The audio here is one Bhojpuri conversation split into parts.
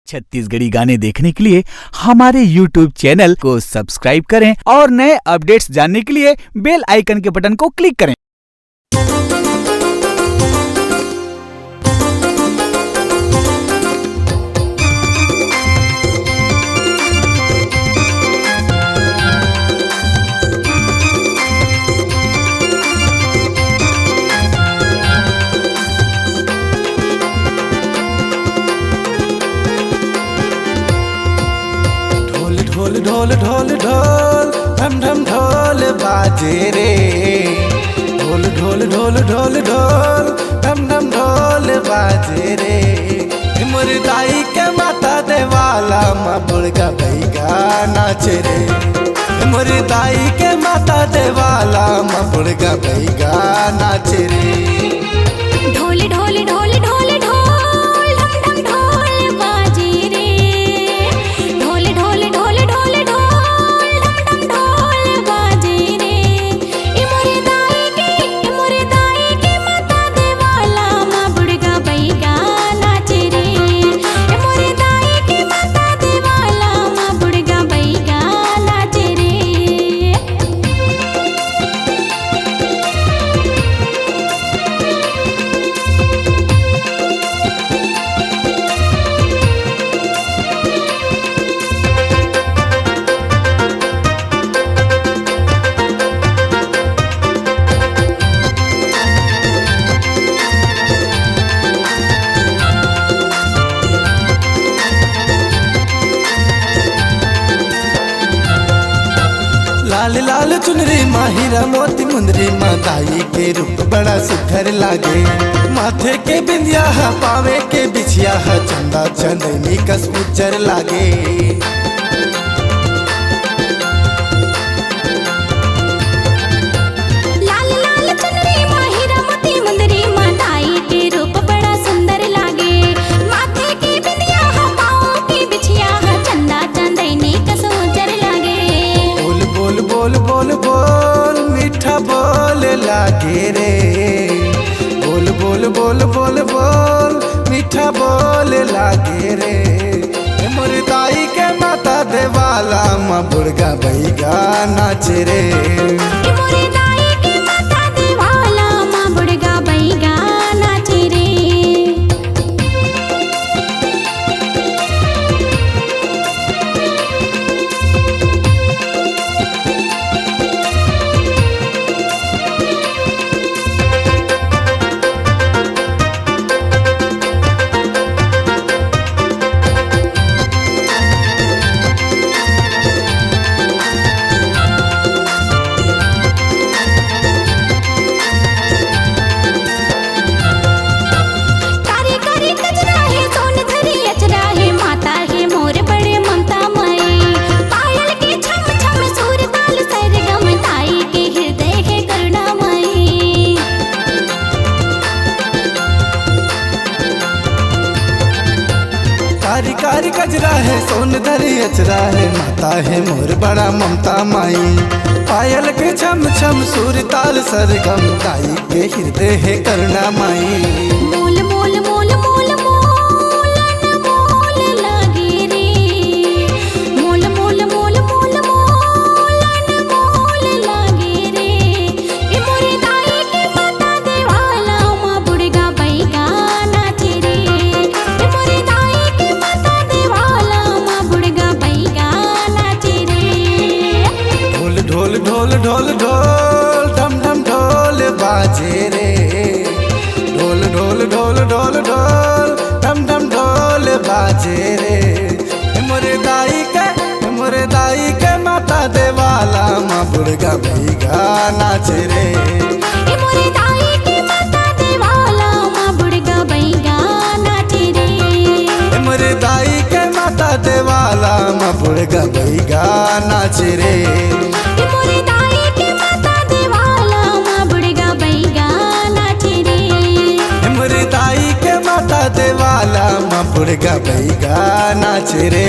छत्तीसगढ़ी गाने देखने के लिए हमारे YouTube चैनल को सब्सक्राइब करें और नए अपडेट्स जानने के लिए बेल आइकन के बटन को क्लिक करें। ढोल ढोल ढोल ढोल ढम ढम ढोल बाजे रे। ढोल ढोल ढोल ढोल ढोल ढम ढम ढोल बाजे रे। मोर दाई के माता देवाला माँ बुड़गा बैगा नाचे रे। मोर दाई के माता देवाला माँ बुड़गा बैगा नाचे रे। ढोल ढोल ढोल ढोल ढोल ढम ढम ढोल बाजे रे। ढोल ढोल ढोल ढोल ढोल ढम ढम ढोल बाजे रे। ए मोरे दाई के माता देवाला माँ बुड़गा बैगा नाचे रे। ए मोरे दाई के माता देवाला माँ बुड़गा बैगा नाचे रे। लाल लाल चुनरी माहिरा मोती मुंदरी माताई के रूप बड़ा सुघर लागे। माथे के बिंदिया हा पावे के बिछिया हा चंदा चंदनी कस उज्जर लागे। लाल लाल चुनरी माहिरा मोती मुंदरी माताई के रूप बड़ा सुंदर लागे। माथे के बिंदिया हा पाँव के बिछिया हा चंदा चंदनी कस उज्जर लागे। बोल बोल बोल बोल बोल मीठा बोल लागे रे। बोल बोल बोल बोल बोल मीठा बोल लागे रे। मोर दाई के माता देवाला माँ बुड़गा बैगा नाचे रे। ए मोरे दाई के माता देवाला माँ बुड़गा बैगा नाचे रे। कारी कारी कजरा है सोन धरी अचरा है माता है मोर बड़े ममता मई। पायल के छम छम सूर ताल सरगम ताई के हृदय है करुणामयी। कारी कारी कजरा है सोन धरी अचरा है माता है मोर बड़ा ममता माई। पायल के छम छम सूर ताल सरगम ताई के हृदय है करुणा माई। मोल मोल मोल मोल मोलन मोल लागे रे। मोल मोल मोल मोल मोलन मोल लागे रे। ए मोरे दाई के माता देवाला माँ बुड़गा बैगा नाचे रे। ए मोरे दाई के माता देवाला माँ बुड़गा बैगा नाचे रे। ढोल ढोल ढोल ढोल ढोल ढम ढम ढोल बाजे रे। ढोल ढोल ढोल ढोल ढोल ढम ढम ढोल बाजे रे। मोरे दाई के माता देवाला माँ बुड़गा बैगा नाचे रे। ए मोरे दाई के माता देवाला माँ बुड़गा बैगा नाचे रे। मोरे दाई के माता देवाला माँ बुड़गा बैगा नाचे रे। ए मोरे दाई के माता देवाला माँ बुड़गा बैगा नाचे रे। मोरे दाई के माता देवाला माँ बुड़गा बैगा नाचे रे।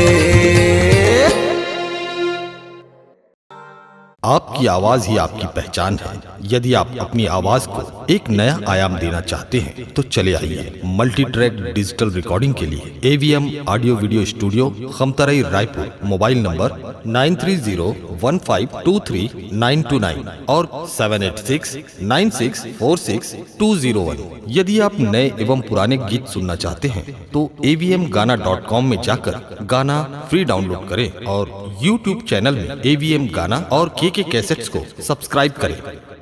आपकी आवाज ही आपकी पहचान है। यदि आप अपनी आवाज को एक नया आयाम देना चाहते हैं तो चले आइए मल्टी ट्रैक डिजिटल रिकॉर्डिंग के लिए AVM audio video studio, Khamtarai, Raipur. Mobile number 9301523929 और 7869646201। यदि आप नए एवं पुराने गीत सुनना चाहते हैं तो avmgana.com में जाकर गाना फ्री डाउनलोड करें और YouTube चैनल में AVM गाना और KK कैसेट्स को सब्सक्राइब करें।